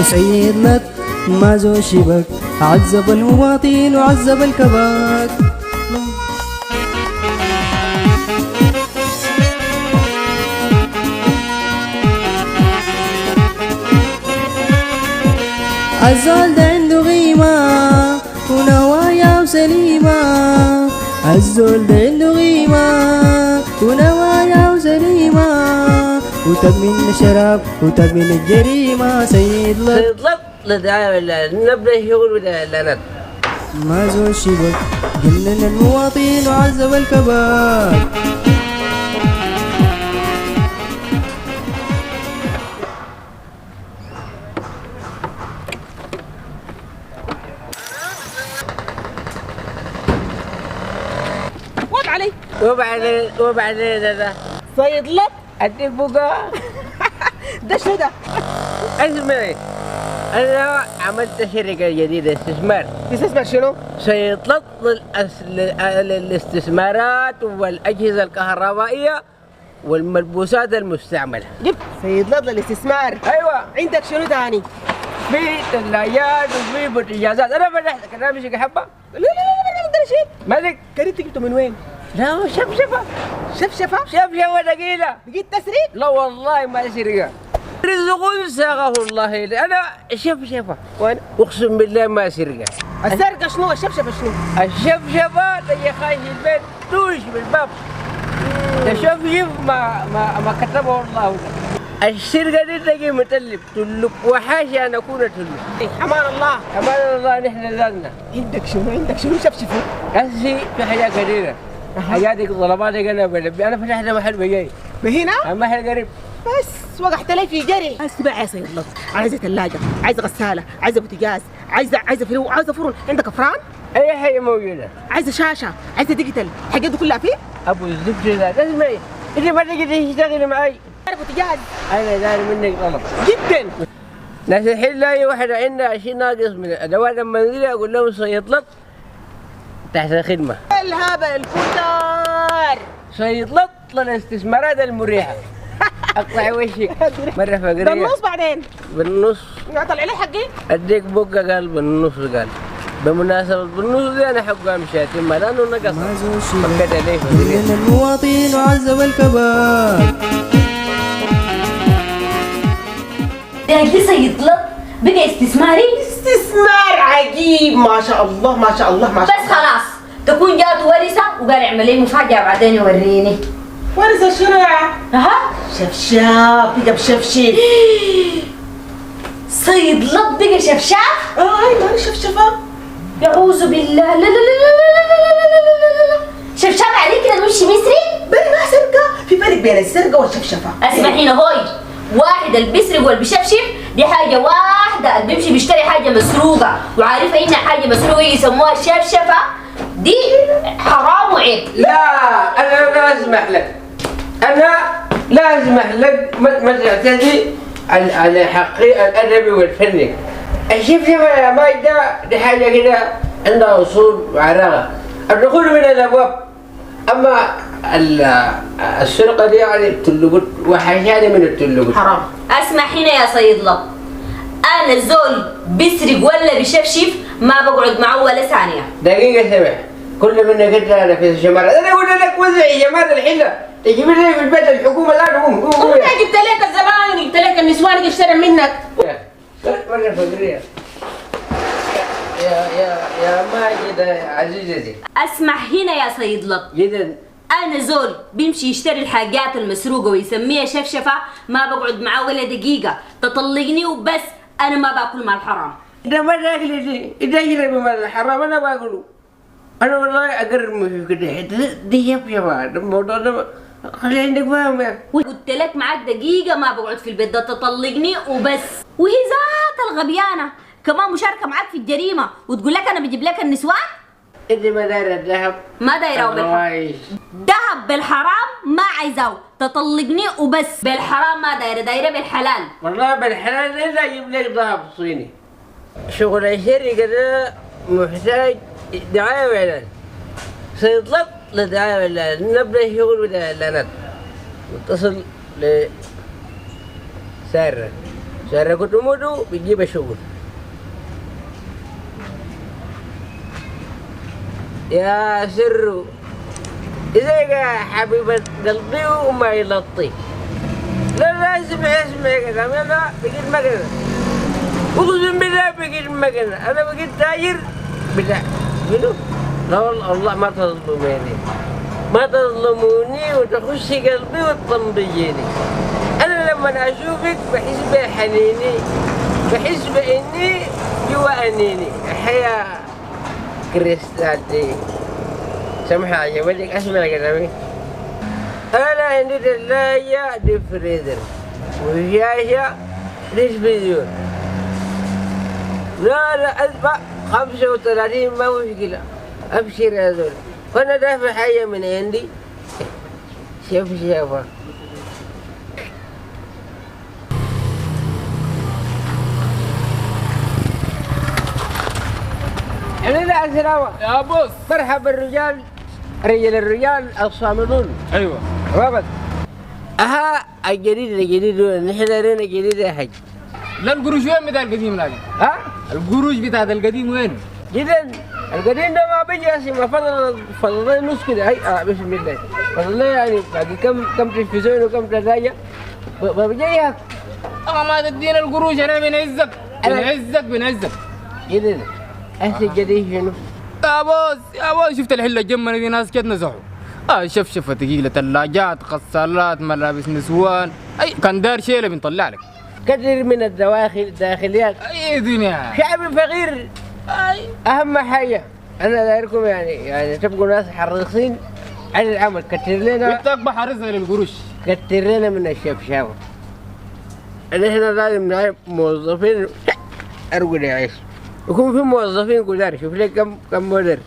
سيد لط ما زو شبك، عذب المواطن وعذب الكباك. الزول ده عنده غيمة ونوايا سليمة، الزول ده عنده غيمة ونوايا سليمة، وتب من شراب وتب من الجريمة. سيد لط سيد لط نبدا شغل ولا اعلانات؟ ما زول شبك، جنن المواطن وعذب الكباك. وبعدين هذا سيد لط اديك بقى. ده شنو ده؟ اسمعي، انا عملت شركه جديده استثمار. تستثمر شنو؟ سيد لط للاستثمارات والاجهزه الكهربائيه والملبوسات المستعمله. جبت سيد لط للاستثمار. ايوه، عندك شنو تاني؟ في ثلاجات وفي بوتجازات. انا فتحت كرامشك حبه. لا ده شيء. مالك؟ كريت جبته من وين؟ لا شفشفه. شفشفه؟ شفشفه ثقيله. بقيت تسريق؟ لا والله ما سرقه. رزق ساقه الله لي. انا شفشفه وين؟ اقسم بالله ما سرقه. السرقه شنو؟ الشفشفه شنو؟ الشفشفه تجي خايف البيت توش بالباب. الشفشف ما كتبه الله. السرقه دي تجي متلب تلب، وحاشا ان اكون تلب. حمان الله. حمان الله نحن ذاتنا. عندك شنو شفشفه؟ هسي في حاجات كثيره. حاجاتك طلباتك انا بلبي. انا فتحت محل بجاي. بهنا؟ محل قريب. بس وقعت لي في جري. اسمع يا سيد لط، عايزه ثلاجه، عايزه غساله، عايزه بوتاجاز، عايزه فرن، عندك فرن؟ اي حاجه موجوده. عايزه شاشه، عايزه ديجيتال، الحاجات دي كلها فيه؟ ابو الزبده ذا تسمعي، انت ما تقدري تشتغلي معي. انا بوتاجاز. انا داري منك طلب جدا. ناس الحين اي واحده عندها شيء ناقص من الادوات المنزليه اقول لهم سيد لط تحت الخدمه. الهبل الكتار. سيد لط للاستثمارات المريحه. اقطع وشك مره فقريه. بالنص بعدين. بالنص. طلع لي حقي. اديك بقى قال بالنص قال. بمناسبة بالنص دي انا حقها مشاتي ما لانه نقص. ما زول شبك، فكت عليه جنن المواطن وعذب الكباك. تلاقي سيد لط بقى استثماري. استثمار عجيب، ما شاء الله ما شاء الله ما شاء الله. بس خلاص تكون جات ورثة وقال اعمل لي مفاجأة بعدين يوريني. ورثة شنو يا؟ اها شفشاف بقى بشفشف. سيد لط بقى شفشاف؟ اي ماني شفشفة. يعوذ بالله. لا لا لا لا لا لا لا. شفشاف عليك كده مش مصري؟ بين ما سرقة، في فرق بين السرقة والشفشفة. اسمعينا هوي، واحد اللي بيسرق واللي بيشفشف دي حاجة واحدة، اللي بيمشي بيشتري حاجة مسروقة وعارفة إنها حاجة مسروقة يسموها شفشفة، دي حرام وعيب. لا انا لا اسمح لك. انا لا اسمح لك ما تعتدي على حقي الادبي والفني. الشفشفه يا ماجده دي حاجه كده عندها اصول وعراقه. الدخول من الابواب. اما السرقه دي يعني التلقط وحشاني من التلقط. حرام. اسمع هنا يا سيد لط، انا زول بيسرق ولا بيشفشف ما بقعد معه ولا ثانيه. دقيقه سمع، كل منك انت انا في الشمال. انا اقول لك وزعي يا جماعه الحله تجيب لي في البيت الحكومه لا تقوم. انا جبت لك الزبائن، جبت لك النسوان اللي اشترى منك. مرة فقرية. يا ماجدة عزيزتي. اسمع هنا يا سيد لط، جدا. انا زول بيمشي يشتري الحاجات المسروقه ويسميها شفشفه ما بقعد معاه ولا دقيقه، تطلقني وبس، انا ما باكل مال حرام. انت ما تاكلي دي، انت تشربي مال الحرام انا باكله. انا والله اقرب في كده حته دي شفشفه الموضوع ده خلي عندك فاهم يا. قلت لك معاك دقيقه ما بقعد في البيت ده، تطلقني وبس. وهي ذات الغبيانه كمان مشاركه معاك في الجريمه وتقول لك انا بجيب لك النسوان. انت ما دايره الذهب. ما دايره بالحرام. دهب بالحرام ما عايزاه، تطلقني وبس. بالحرام ما دايره، دايره بالحلال. والله بالحلال الا اجيب لك ذهب صيني. شغل الشركه ده محتاج دعايه واعلان. سيد لط للدعايه والاعلان. نبدا شغل ولا اعلانات. نتصل ل ساره سرقوا تموتوا بتجيب شغل. يا سرو إذا حبيبة قلبي وما يلطي لا اسمع يا كلام أنا بقيت مكنة أقسم بالله بقيت مكنة أنا بقيت تاجر بتاع منو؟ لا والله ما تظلموني ما تظلموني وتخشي قلبي وتطنبيني. أنا لما أشوفك بحس بحنيني بحس بإني جوا أنيني حياة كريستال دي. سمحة عجبتك اسمع كلامي. أنا عندي ثلاجة دي فريزر وشاشة تلفزيون. لا أدفع 35 ما مشكلة أبشر يا زول. فأنا دافع حاجة من عندي شوف شافها. علينا السلامة يا بوس. مرحبا الرجال الرجال الصامدون. ايوه رابط اها الجديد نحن لنا جديد يا حاج. لا القروش وين بتاع القديم لكن؟ ها القروش بتاع القديم وين؟ جدا القديم ده ما بيجي يا ما فضل نص كده. هي بسم الله فضل يعني باقي كم تلفزيون وكم ثلاجة ما بيجيها. ما تدينا القروش انا بنعزك بنعزك جدا. هسه الجديد شنو؟ يا بوس شفت الحله الجمنه دي ناس كده نزحوا. شفشفه ثقيله ثلاجات غسالات ملابس نسوان اي كان دار شيله بنطلع لك كثير من الداخليات. اي دنيا شعب فقير. اهم حاجه انا دايركم يعني تبقوا ناس حريصين على العمل. كتر لنا انت اكبر حارسنا للقروش. كتر لنا من الشفشاوه. احنا لازم نعرف موظفين ارجل يعيش. يكون في موظفين كتار. شوف لي كم مودر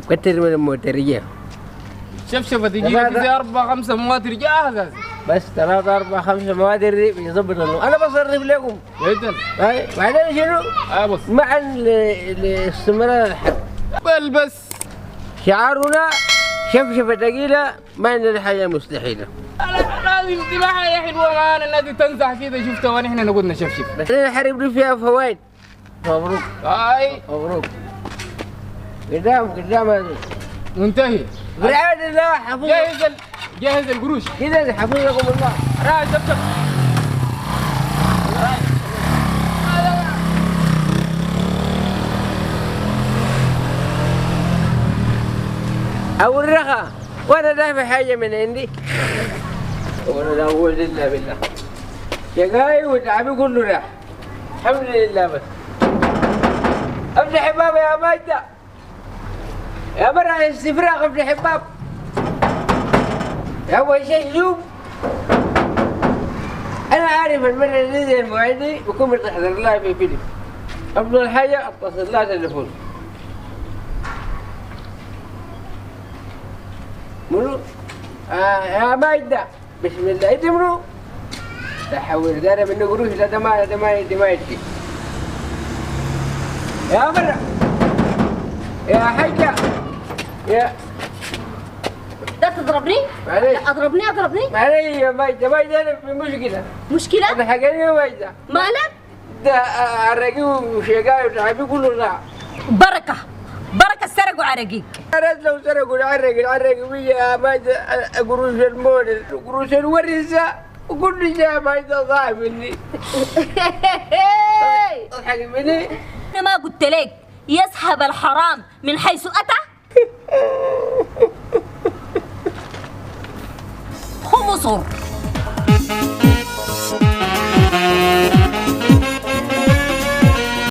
كتر من الموتريه. شفشفه ثقيله زي 4 5 مواتر جاهزه. بس 3 4 5 مواتر دي بيظبط انا بصرف لكم جدا. بعدين شنو؟ بص مع الاستمرار الحق. بس شعارنا شفشفة ثقيلة ما عندنا حاجة مستحيلة. لازم تبقى حاجة حلوة معانا. الناس تنزح كده شفتها ونحن نقول نشفشف. بس احنا الحرب دي فيها فوائد. مبروك مبروك. قدام منتهي. برعاية الله حفظكم. جهز القروش كده حفظكم الله. راح شفشف. أو الرخا وأنا دافع حاجة من عندي. وأنا لا أقول إلا بالله. شقاي وتعبي كله راح. الحمد لله. بس افتح الباب يا ماجدة يا مرة استفراغ. افتح الباب. أول شيء شوف أنا عارف المرة اللي زي الموعدي بكون تحضر لها في فيلم. أفضل حاجة أتصل لها تليفون. منو؟ يا ماجدة بسم الله. أنت منو؟ تحول داري منه قروش. لا ده ما يجي. يا مرة يا حاجة يا ده تضربني؟ معليش اضربني معليش يا ماجدة أنا في مشكلة. أنا حقاني يا ماجدة. مالك؟ ده عرقي وشقاي وتعبي كله راح. بركة سرقوا عرقيك. أرد لو سرقوا العرق ويا ماجدة قروش المولد وقروش الورثة وكل شيء ماجدة ضاع مني. تضحك مني؟ أنا ما قلت لك يسحب الحرام من حيث أتى؟ خمصر